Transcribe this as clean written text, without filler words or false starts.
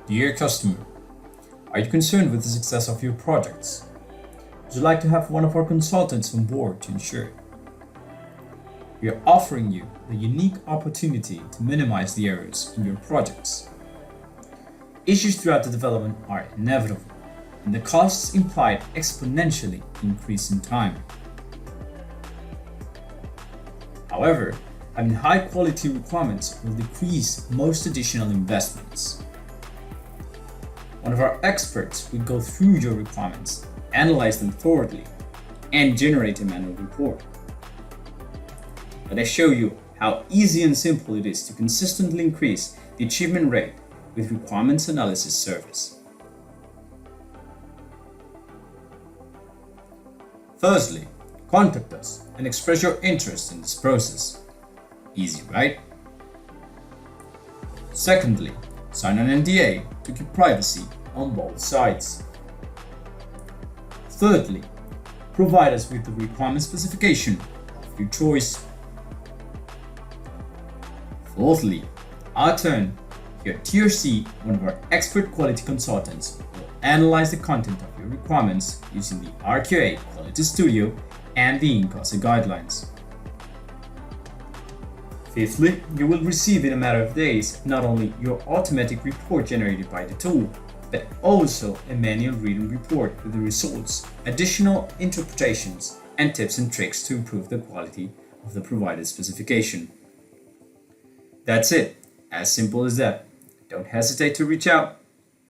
Dear customer, are you concerned with the success of your projects? Would you like to have one of our consultants on board to ensure it? We are offering you the unique opportunity to minimize the errors in your projects. Issues throughout the development are inevitable, and the costs implied exponentially increase in time. However, having high quality requirements will decrease most additional investments. One of our experts will go through your requirements, analyze them thoroughly, and generate a manual report. Let us show you how easy and simple it is to consistently increase the achievement rate with requirements analysis service. Firstly, contact us and express your interest in this process. Easy, right? Secondly, sign an NDA to keep privacy on both sides. Thirdly, provide us with the requirement specification of your choice. Fourthly, our turn, here at TRC, one of our expert quality consultants will analyze the content of your requirements using the RQA Quality Studio and the INCOSE Guidelines. Fifthly, you will receive in a matter of days not only your automatic report generated by the tool, but also a manual written report with the results, additional interpretations, and tips and tricks to improve the quality of the provided specification. That's it, as simple as that. Don't hesitate to reach out.